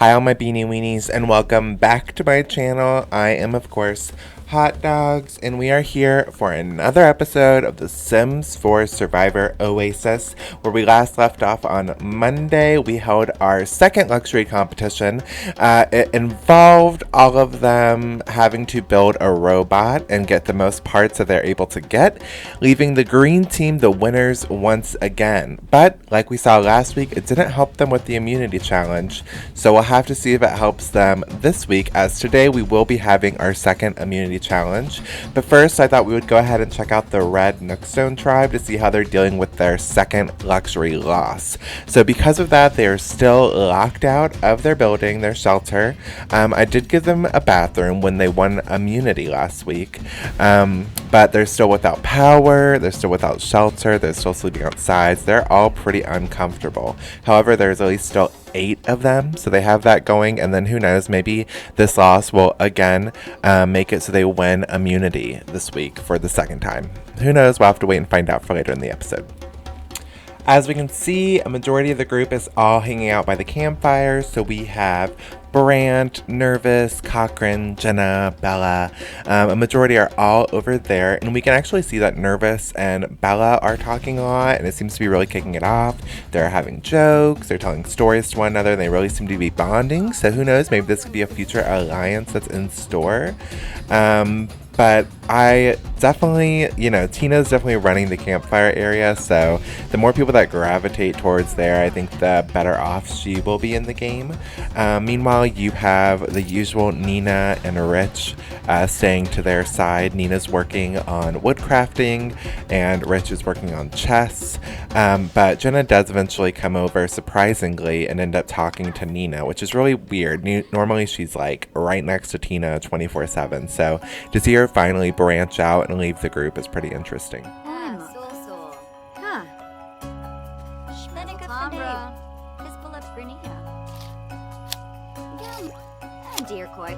Hi all my beanie weenies and welcome back to my channel. I am of course Hot Dogs and we are here for another episode of The Sims 4 Survivor Oasis, where we last left off on Monday. We held our second luxury competition. It involved all of them having to build a robot and get the most parts that they're able to get, leaving the green team the winners once again. But like we saw last week, it didn't help them with the immunity challenge, so we'll have to see if it helps them this week, as today we will be having our second immunity challenge. But first, I thought we would go ahead and check out the Red Nookstone tribe to see how they're dealing with their second luxury loss. So because of that, they are still locked out of their building, their shelter. I did give them a bathroom when they won immunity last week, but they're still without power, they're still without shelter, they're still sleeping outside. They're all pretty uncomfortable. However, there's at least still 8 of them, so they have that going, and then who knows, maybe this loss will again make it so they win immunity this week for the second time. Who knows? We'll have to wait and find out for later in the episode. As we can see, a majority of the group is all hanging out by the campfire. So we have Brant, Nervous, Cochrane, Jenna, Bella. A majority are all over there, and we can actually see that Nervous and Bella are talking a lot, and it seems to be really kicking it off. They're having jokes, they're telling stories to one another, and they really seem to be bonding. So who knows, maybe this could be a future alliance that's in store. But I definitely, Tina's definitely running the campfire area, so the more people that gravitate towards there, I think the better off she will be in the game. Meanwhile, you have the usual Nina and Rich staying to their side. Nina's working on woodcrafting, and Rich is working on chess. But Jenna does eventually come over, surprisingly, and end up talking to Nina, which is really weird. Normally, she's like right next to Tina 24/7, so to see her finally branch out and leave the group is pretty interesting. Dear Koi.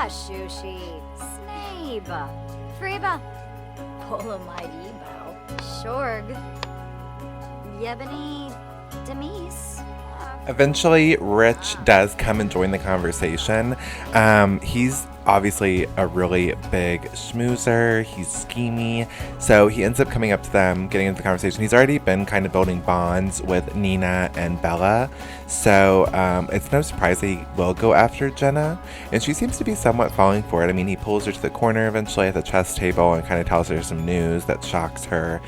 Shushi, Snabe, Freeba, Polomide, Shorg, Yebony, Demise. Eventually, Rich does come and join the conversation. He's obviously a really big schmoozer. He's schemy. So he ends up coming up to them, getting into the conversation. He's already been kind of building bonds with Nina and Bella. So it's no surprise that he will go after Jenna. And she seems to be somewhat falling for it. I mean, he pulls her to the corner eventually at the chess table and kind of tells her some news that shocks her.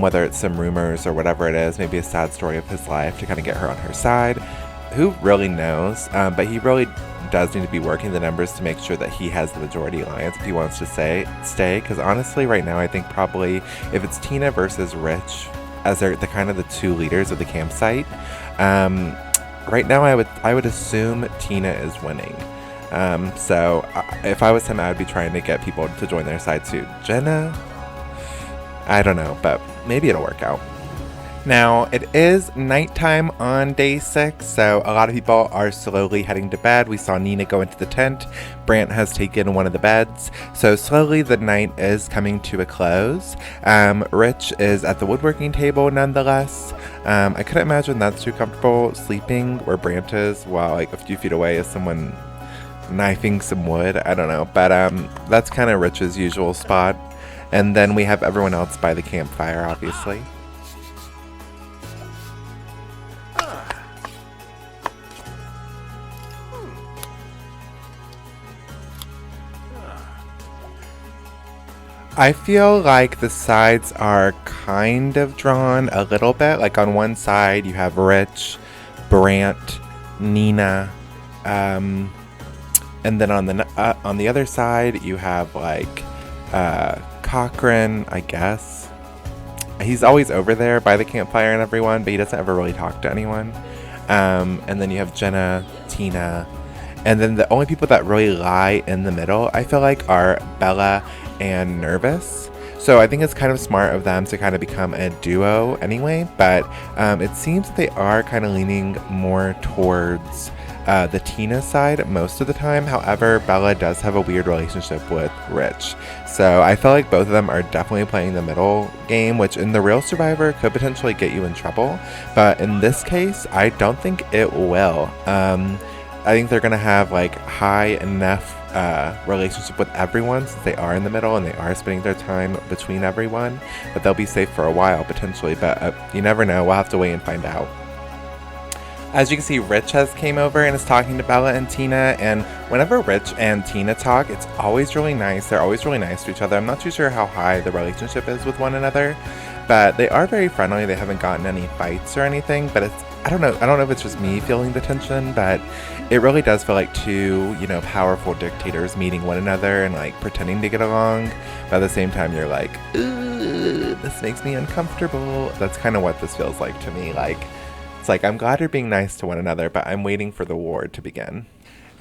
Whether it's some rumors or whatever it is, maybe a sad story of his life to kind of get her on her side. Who really knows? But he really does need to be working the numbers to make sure that he has the majority alliance if he wants to stay. Because honestly, right now, I think probably if it's Tina versus Rich as they're the kind of the two leaders of the campsite, right now I would assume Tina is winning. So if I was him, I would be trying to get people to join their side too. Jenna, I don't know, but maybe it'll work out. Now, it is nighttime on day 6, so a lot of people are slowly heading to bed. We saw Nina go into the tent. Brant has taken one of the beds. So slowly the night is coming to a close. Rich is at the woodworking table nonetheless. I couldn't imagine that's too comfortable sleeping where Brant is while like a few feet away is someone knifing some wood. I don't know, but that's kind of Rich's usual spot. And then we have everyone else by the campfire, obviously. I feel like the sides are kind of drawn a little bit. Like on one side you have Rich, Brant, Nina, and then on the other side you have like Cochrane, I guess. He's always over there by the campfire and everyone, but he doesn't ever really talk to anyone. And then you have Jenna, Tina, and then the only people that really lie in the middle, I feel like, are Bella and Nervous. So I think it's kind of smart of them to kind of become a duo anyway, but it seems that they are kind of leaning more towards the Tina side most of the time. However, Bella does have a weird relationship with Rich. So I feel like both of them are definitely playing the middle game, which in the real Survivor could potentially get you in trouble. But in this case, I don't think it will. I think they're going to have like high enough relationship with everyone since they are in the middle and they are spending their time between everyone. But they'll be safe for a while potentially. But you never know. We'll have to wait and find out. As you can see, Rich has came over and is talking to Bella and Tina, and whenever Rich and Tina talk, it's always really nice. They're always really nice to each other. I'm not too sure how high the relationship is with one another, but they are very friendly. They haven't gotten any fights or anything, but I don't know if it's just me feeling the tension, but it really does feel like two, powerful dictators meeting one another and like pretending to get along, but at the same time you're like, ooh, this makes me uncomfortable. That's kind of what this feels like to me. It's like, I'm glad you're being nice to one another, but I'm waiting for the war to begin.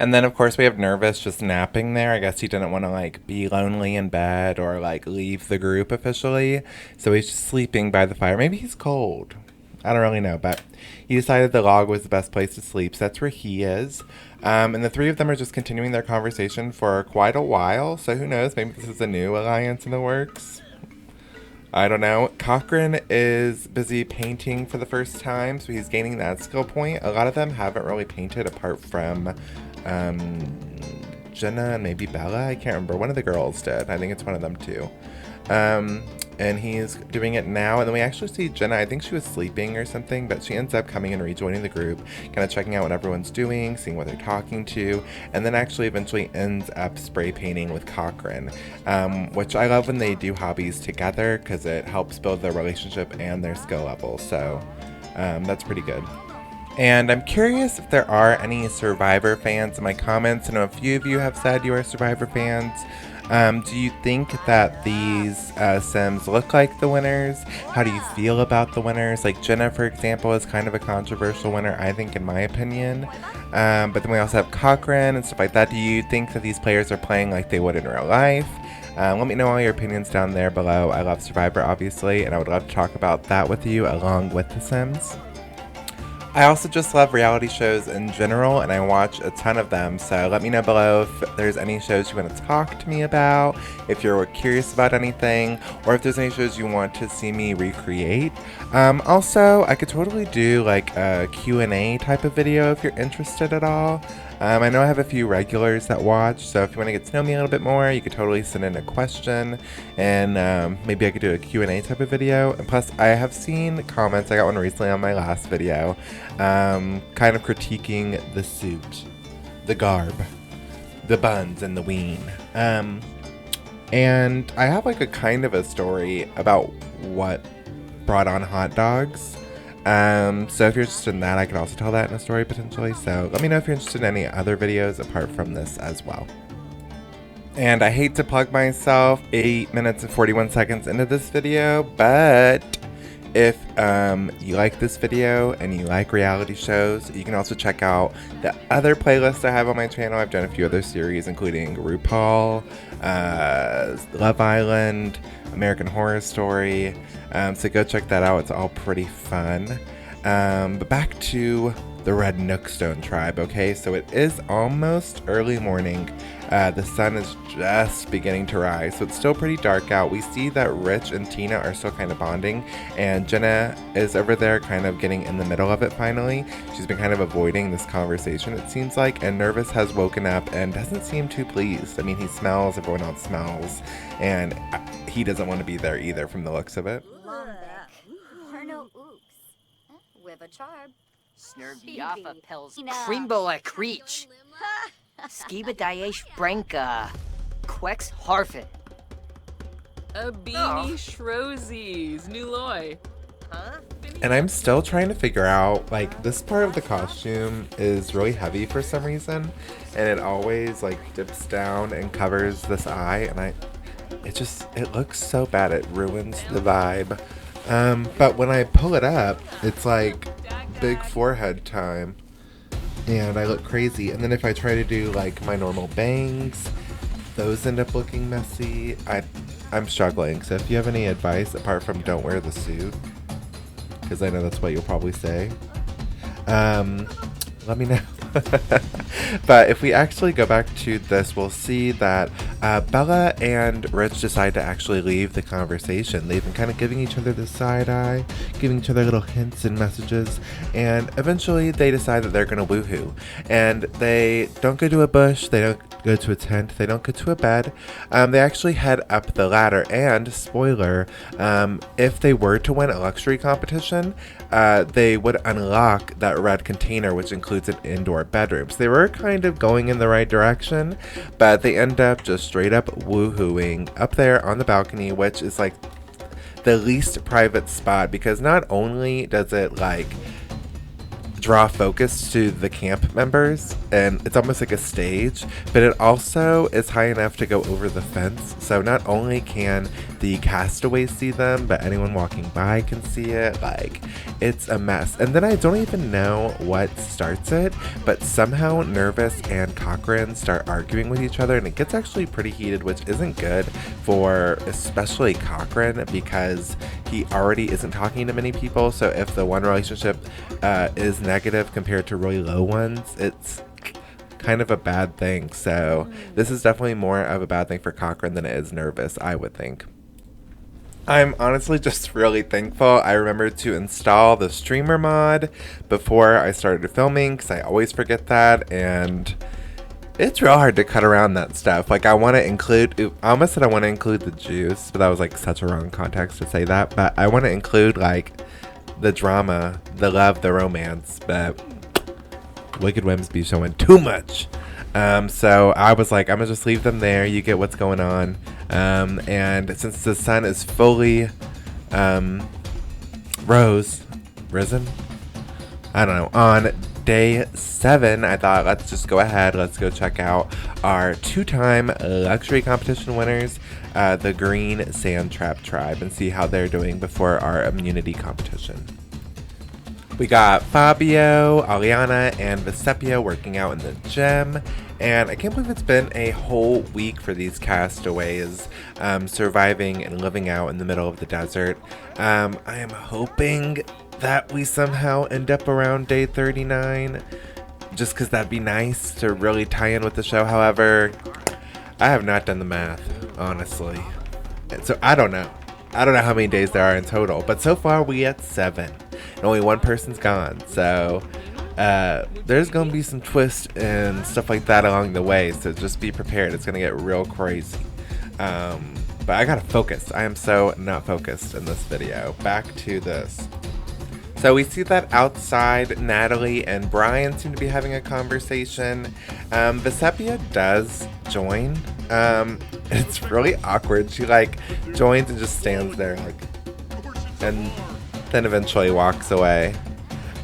And then, of course, we have Nervous just napping there. I guess he didn't want to, be lonely in bed or, leave the group officially. So he's just sleeping by the fire. Maybe he's cold. I don't really know, but he decided the log was the best place to sleep, so that's where he is. And the three of them are just continuing their conversation for quite a while. So who knows? Maybe this is a new alliance in the works. I don't know. Cochran is busy painting for the first time, so he's gaining that skill point. A lot of them haven't really painted apart from Jenna and maybe Bella. I can't remember. One of the girls did. I think it's one of them too. And he's doing it now. And then we actually see Jenna. I think she was sleeping or something, but she ends up coming and rejoining the group, kind of checking out what everyone's doing, seeing what they're talking to, and then actually eventually ends up spray painting with Cochran, which I love when they do hobbies together because it helps build their relationship and their skill level. So that's pretty good. And I'm curious if there are any Survivor fans in my comments. I know a few of you have said you are Survivor fans. Do you think that these Sims look like the winners? How do you feel about the winners? Like Jenna, for example, is kind of a controversial winner, I think, in my opinion. But then we also have Cochran and stuff like that. Do you think that these players are playing like they would in real life? Let me know all your opinions down there below. I love Survivor, obviously, and I would love to talk about that with you along with The Sims. I also just love reality shows in general, and I watch a ton of them, so let me know below if there's any shows you want to talk to me about, if you're curious about anything, or if there's any shows you want to see me recreate. Also, I could totally do like a Q&A type of video if you're interested at all. I know I have a few regulars that watch, so if you want to get to know me a little bit more, you could totally send in a question, and maybe I could do a Q&A type of video. And plus, I have seen comments, I got one recently on my last video, kind of critiquing the suit, the garb, the buns, and the ween. And I have like a kind of a story about what brought on hot dogs. So if you're interested in that, I could also tell that in a story potentially. So let me know if you're interested in any other videos apart from this as well. And I hate to plug myself 8 minutes and 41 seconds into this video, but if you like this video and you like reality shows, you can also check out the other playlists I have on my channel. I've done a few other series, including RuPaul, Love Island, American Horror Story. So go check that out. It's all pretty fun. But back to the Red Nookstone tribe, okay? So it is almost early morning. The sun is just beginning to rise, so it's still pretty dark out. We see that Rich and Tina are still kind of bonding, and Jenna is over there kind of getting in the middle of it finally. She's been kind of avoiding this conversation, it seems like, and Nervous has woken up and doesn't seem too pleased. I mean, he smells, everyone else smells, and he doesn't want to be there either from the looks of it. Harno oops. With a charb. Snurviafa pels Krimbo a Creech. Skiba Daesh Branka. Quex Harfin. Abini Shrosies, Nuloy. Huh? And I'm still trying to figure out, like, this part of the costume is really heavy for some reason, and it always, like, dips down and covers this eye, and it looks so bad. It ruins the vibe. But when I pull it up, it's like big forehead time, and I look crazy. And then if I try to do like my normal bangs, those end up looking messy. I'm struggling. So if you have any advice apart from don't wear the suit, because I know that's what you'll probably say, let me know. But if we actually go back to this, we'll see that Bella and Rich decide to actually leave the conversation. They've been kind of giving each other the side eye, giving each other little hints and messages, and eventually they decide that they're going to woohoo. And they don't go to a bush, they don't go to a tent, they don't go to a bed. They actually head up the ladder, and spoiler, if they were to win a luxury competition, they would unlock that red container, which includes an indoor bedroom. So they were kind of going in the right direction, but they end up just straight up woohooing up there on the balcony, which is like the least private spot, because not only does it like draw focus to the camp members, and it's almost like a stage, but it also is high enough to go over the fence, so not only can the castaways see them, but anyone walking by can see it. Like, it's a mess. And then I don't even know what starts it, but somehow Nervous and Cochran start arguing with each other, and it gets actually pretty heated, which isn't good for especially Cochran, because he already isn't talking to many people. So if the one relationship is negative compared to really low ones, it's kind of a bad thing. So this is definitely more of a bad thing for Cochran than it is Nervous, I would think. I'm honestly just really thankful I remembered to install the streamer mod before I started filming, because I always forget that, and it's real hard to cut around that stuff. Like, I want to include, I almost said I want to include the juice, but that was like such a wrong context to say that, but I want to include like the drama, the love, the romance, but Wicked Whims be showing too much. So I was like, I'm gonna just leave them there. You get what's going on. And since the sun is fully risen, I don't know, on day 7, I thought, let's just go ahead. Let's go check out our 2-time luxury competition winners, the Green Sand Trap Tribe, and see how they're doing before our immunity competition. We got Fabio, Aliana, and Vesepia working out in the gym, and I can't believe it's been a whole week for these castaways surviving and living out in the middle of the desert. I am hoping that we somehow end up around day 39, just because that'd be nice to really tie in with the show. However, I have not done the math, honestly, so I don't know. I don't know how many days there are in total, but so far we at 7. And only one person's gone, so there's gonna be some twists and stuff like that along the way, so just be prepared. It's gonna get real crazy. But I gotta focus. I am so not focused in this video. Back to this. So we see that outside, Natalie and Brian seem to be having a conversation. Vesepia does join. It's really awkward. She like joins and just stands there, like, and then eventually walks away.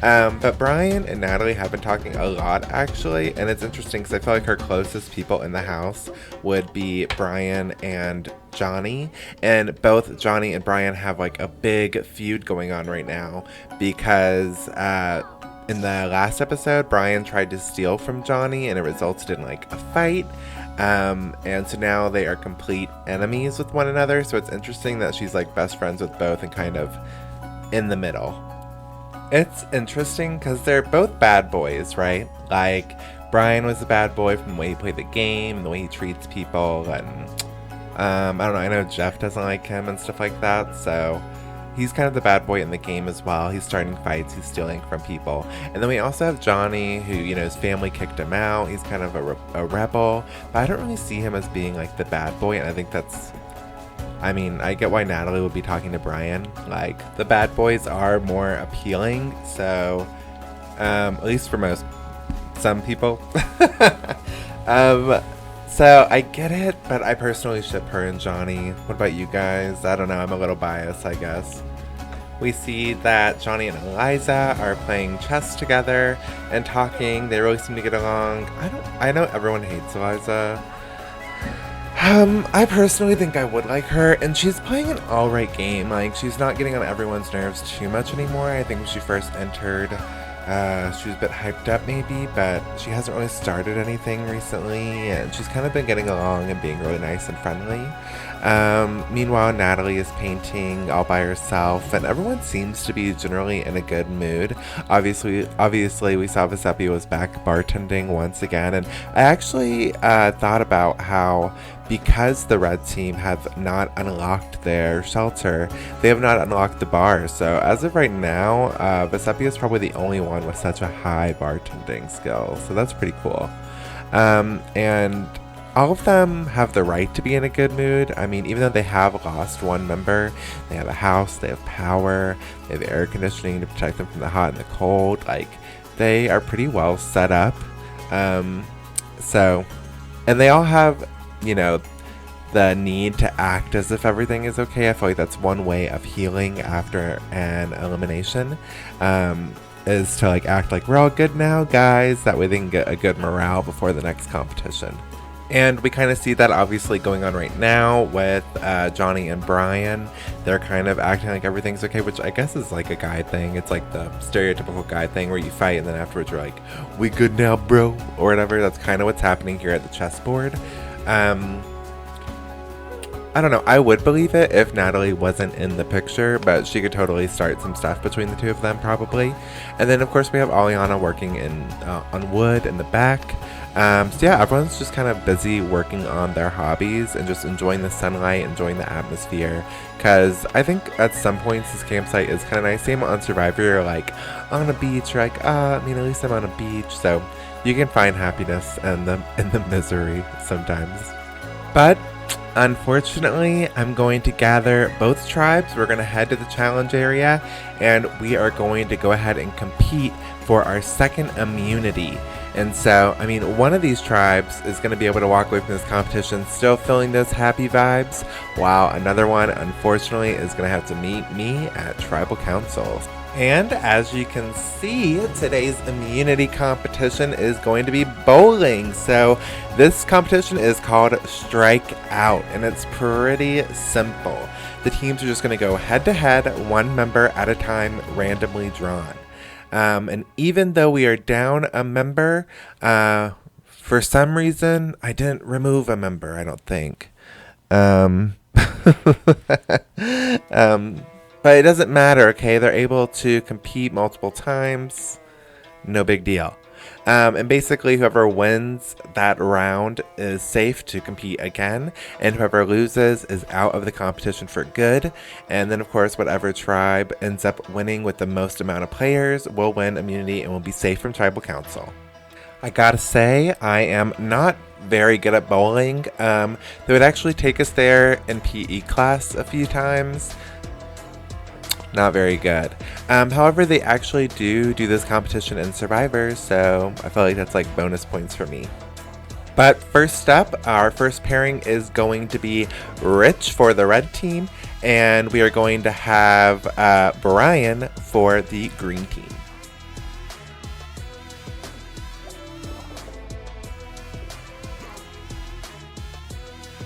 But Brian and Natalie have been talking a lot, actually, and it's interesting because I feel like her closest people in the house would be Brian and Johnny, and both Johnny and Brian have like a big feud going on right now because in the last episode, Brian tried to steal from Johnny and it resulted in like a fight. And so now they are complete enemies with one another, so it's interesting that she's like best friends with both and kind of in the middle. It's interesting because they're both bad boys, right? Like, Brian was a bad boy from the way he played the game and the way he treats people, and I don't know, I know Jeff doesn't like him and stuff like that, so he's kind of the bad boy in the game as well. He's starting fights, he's stealing from people. And then we also have Johnny, who, you know, his family kicked him out. He's kind of a rebel, but I don't really see him as being like the bad boy, and I think that's, I mean, I get why Natalie would be talking to Brian. Like, the bad boys are more appealing, so at least for some people. So I get it, but I personally ship her and Johnny. What about you guys? I don't know, I'm a little biased, I guess. We see that Johnny and Eliza are playing chess together and talking. They really seem to get along. I know everyone hates Eliza. I personally think I would like her, and she's playing an alright game. Like, she's not getting on everyone's nerves too much anymore. I think when she first entered she was a bit hyped up maybe, but she hasn't really started anything recently, and she's kind of been getting along and being really nice and friendly. Meanwhile, Natalie is painting all by herself, and everyone seems to be generally in a good mood. Obviously, we saw Vesepi was back bartending once again, and I actually thought about how, because the red team have not unlocked their shelter, they have not unlocked the bar. So as of right now, Vesepi is probably the only one with such a high bartending skill. So that's pretty cool. And all of them have the right to be in a good mood. I mean, even though they have lost one member, they have a house, they have power, they have air conditioning to protect them from the hot and the cold. Like, they are pretty well set up. And they all have, you know, the need to act as if everything is okay. I feel like that's one way of healing after an elimination, is to like act like we're all good now, guys. That way they can get a good morale before the next competition. And we kind of see that obviously going on right now with Johnny and Brian. They're kind of acting like everything's okay, which I guess is like a guy thing. It's like the stereotypical guy thing where you fight and then afterwards you're like, we good now, bro, or whatever. That's kind of what's happening here at the chessboard. I don't know. I would believe it if Natalie wasn't in the picture, but she could totally start some stuff between the two of them probably. And then of course we have Aliana working in on wood in the back. So yeah, everyone's just kind of busy working on their hobbies and just enjoying the sunlight, enjoying the atmosphere. Because I think at some points this campsite is kind of nice. Same on Survivor, you're like on a beach, you're like, I mean, at least I'm on a beach. So you can find happiness in the misery sometimes. But unfortunately, I'm going to gather both tribes. We're going to head to the challenge area, and we are going to go ahead and compete for our second immunity. And so, I mean, one of these tribes is going to be able to walk away from this competition still feeling those happy vibes, while another one, unfortunately, is going to have to meet me at Tribal Council. And as you can see, today's immunity competition is going to be bowling. So this competition is called Strike Out, and it's pretty simple. The teams are just going to go head to head, one member at a time, randomly drawn. And even though we are down a member, for some reason, I didn't remove a member, I don't think. But it doesn't matter, okay? They're able to compete multiple times. No big deal. And basically, whoever wins that round is safe to compete again. And whoever loses is out of the competition for good. And then, of course, whatever tribe ends up winning with the most amount of players will win immunity and will be safe from Tribal Council. I gotta say, I am not very good at bowling. They would actually take us there in PE class a few times. Not very good. However, they actually do this competition in Survivor, so I feel like that's like bonus points for me. But first up, our first pairing is going to be Rich for the red team, and we are going to have Brian for the green team.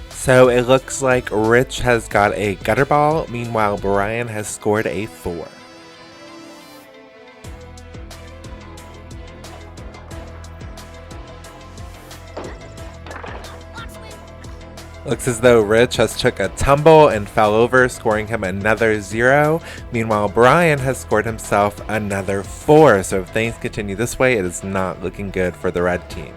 So it looks like Rich has got a gutter ball, meanwhile Brian has scored a 4. Looks as though Rich has took a tumble and fell over, scoring him another 0. Meanwhile, Brian has scored himself another 4. So if things continue this way, it is not looking good for the red team.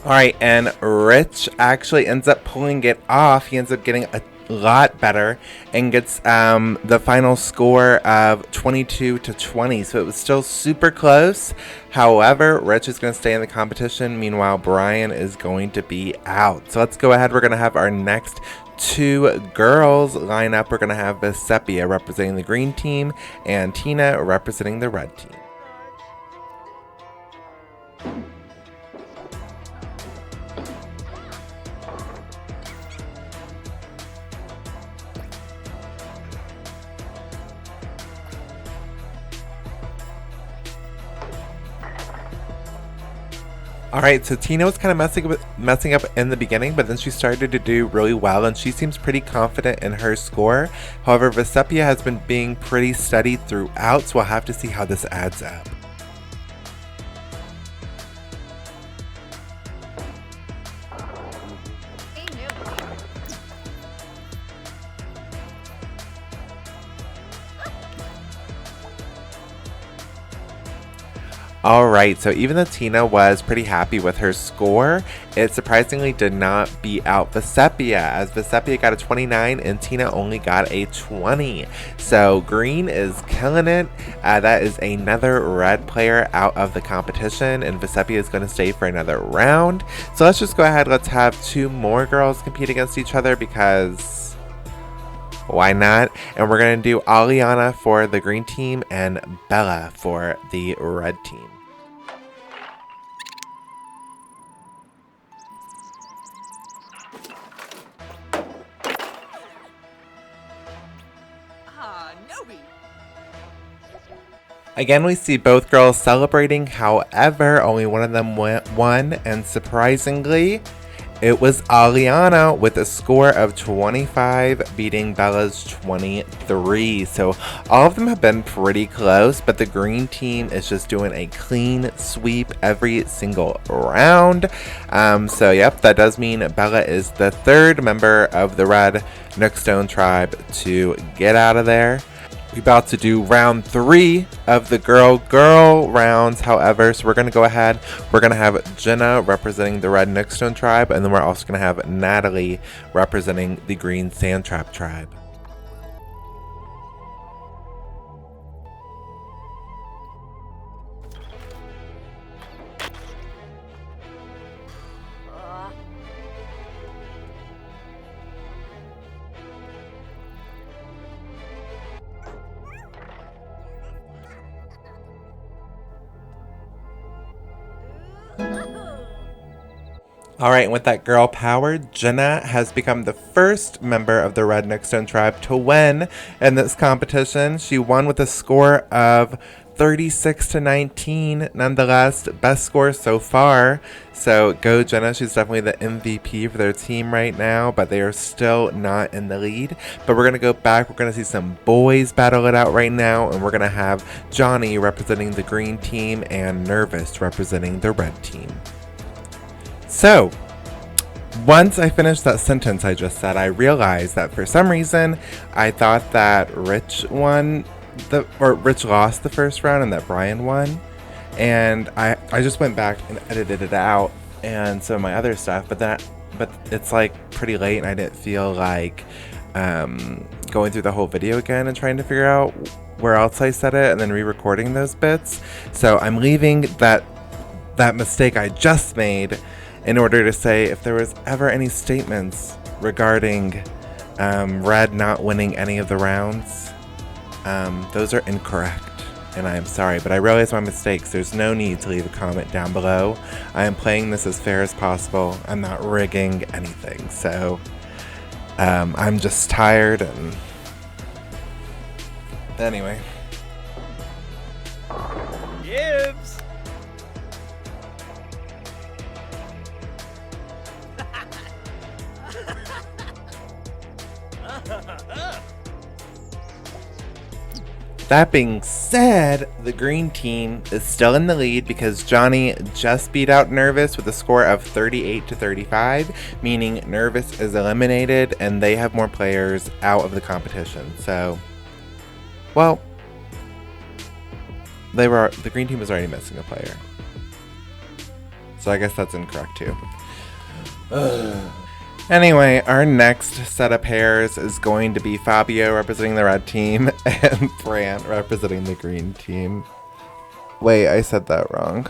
Alright, and Rich actually ends up pulling it off. He ends up getting a lot better and gets the final score of 22-20. So it was still super close. However, Rich is going to stay in the competition. Meanwhile, Brian is going to be out. So let's go ahead. We're going to have our next 2 girls line up. We're going to have Vesepi representing the green team and Tina representing the red team. All right, so Tina was kind of messing up in the beginning, but then she started to do really well, and she seems pretty confident in her score. However, Vesepia has been being pretty steady throughout, so we'll have to see how this adds up. Alright, so even though Tina was pretty happy with her score, it surprisingly did not beat out Vesepia, as Vesepia got a 29 and Tina only got a 20. So green is killing it. That is another red player out of the competition, and Vesepia is going to stay for another round. So let's just go ahead, let's have two more girls compete against each other because why not? And we're going to do Aliana for the green team and Bella for the red team. Again, we see both girls celebrating, however, only one of them won, and surprisingly, it was Aliana with a score of 25, beating Bella's 23. So all of them have been pretty close, but the green team is just doing a clean sweep every single round. So yep, that does mean Bella is the third member of the red Nookstone tribe to get out of there. We're about to do round 3 of the girl rounds, however, so we're going to go ahead. We're going to have Jenna representing the red Nookstone tribe, and then we're also going to have Natalie representing the green Sandtrap tribe. Alright, with that girl power, Jenna has become the first member of the red Nookstone tribe to win in this competition. She won with a score of 36-19, nonetheless, best score so far. So go Jenna, she's definitely the MVP for their team right now, but they are still not in the lead. But we're going to go back, we're going to see some boys battle it out right now, and we're going to have Johnny representing the green team and Nervous representing the red team. So, once I finished that sentence I just said, I realized that for some reason, I thought that Rich lost the first round and that Brian won. And I just went back and edited it out and some of my other stuff, but it's like pretty late and I didn't feel like going through the whole video again and trying to figure out where else I said it and then re-recording those bits. So I'm leaving that mistake I just made in order to say if there was ever any statements regarding Red not winning any of the rounds, those are incorrect, and I am sorry, but I realize my mistakes. There's no need to leave a comment down below. I am playing this as fair as possible. I'm not rigging anything, so I'm just tired, and anyway. Gibbs! That being said, the green team is still in the lead because Johnny just beat out Nervous with a score of 38-35, meaning Nervous is eliminated and they have more players out of the competition. So, well, the green team was already missing a player. So I guess that's incorrect too. Anyway, our next set of pairs is going to be Fabio representing the red team and Fran representing the green team. Wait, I said that wrong.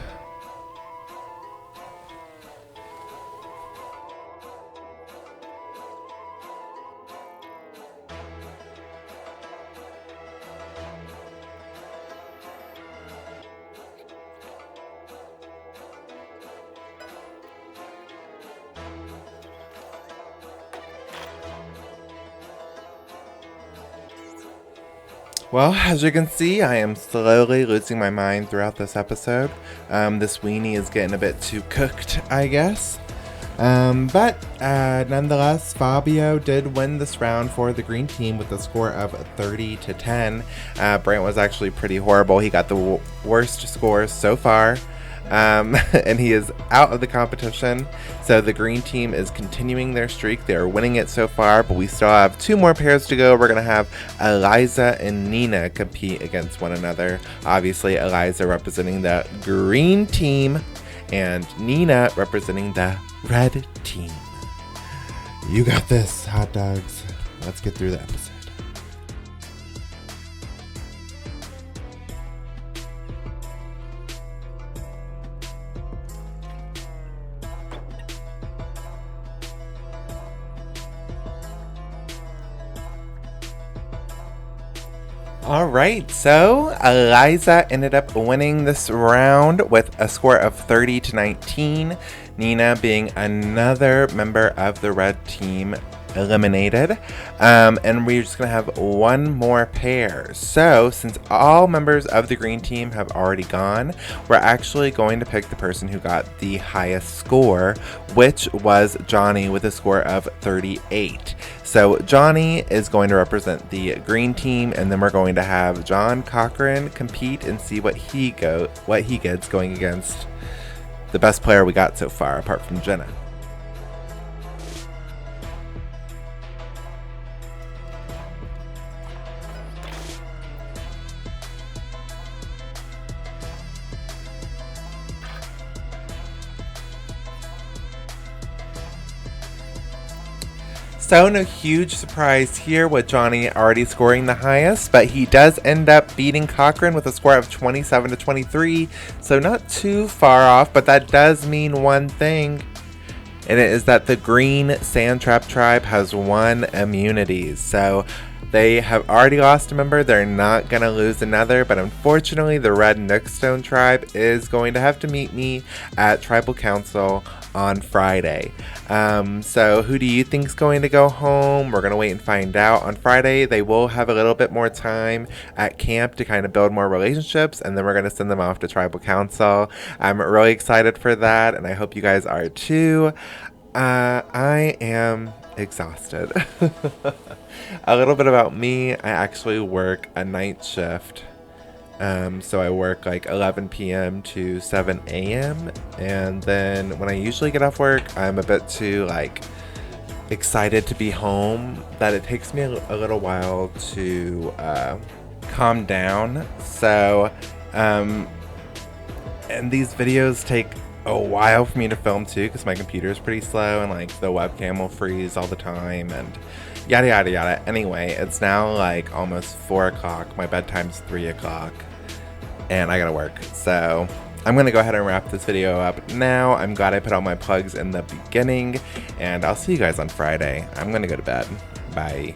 Well, as you can see, I am slowly losing my mind throughout this episode. This weenie is getting a bit too cooked, I guess. But nonetheless, Fabio did win this round for the green team with a score of 30-10. Brant was actually pretty horrible. He got the worst scores so far. And he is out of the competition. So the green team is continuing their streak. They are winning it so far, but we still have 2 more pairs to go. We're going to have Eliza and Nina compete against one another. Obviously, Eliza representing the green team and Nina representing the red team. You got this, hot dogs. Let's get through the episode. Alright, so Eliza ended up winning this round with a score of 30-19. Nina being another member of the red team eliminated. And we're just going to have one more pair. So, since all members of the green team have already gone, we're actually going to pick the person who got the highest score, which was Johnny with a score of 38. So Johnny is going to represent the green team, and then we're going to have John Cochran compete and see what he gets going against the best player we got so far, apart from Jenna. So no huge surprise here with Johnny already scoring the highest, but he does end up beating Cochran with a score of 27-23, so not too far off, but that does mean one thing, and it is that the green Sand Trap tribe has 1 immunity. So they have already lost a member, they're not going to lose another, but unfortunately the red Nookstone tribe is going to have to meet me at Tribal Council on Friday. So who do you think is going to go home? We're going to wait and find out. On Friday, they will have a little bit more time at camp to kind of build more relationships, and then we're going to send them off to Tribal Council. I'm really excited for that, and I hope you guys are too. I am exhausted. A little bit about me, I actually work a night shift. So I work like 11 p.m. to 7 a.m. And then when I usually get off work, I'm a bit too excited to be home that it takes me a little while to calm down. So, and these videos take a while for me to film too, because my computer is pretty slow and the webcam will freeze all the time and yada yada yada. Anyway, it's now almost 4 o'clock. My bedtime's 3 o'clock. And I gotta work, so I'm gonna go ahead and wrap this video up now. I'm glad I put all my plugs in the beginning, and I'll see you guys on Friday. I'm gonna go to bed. Bye.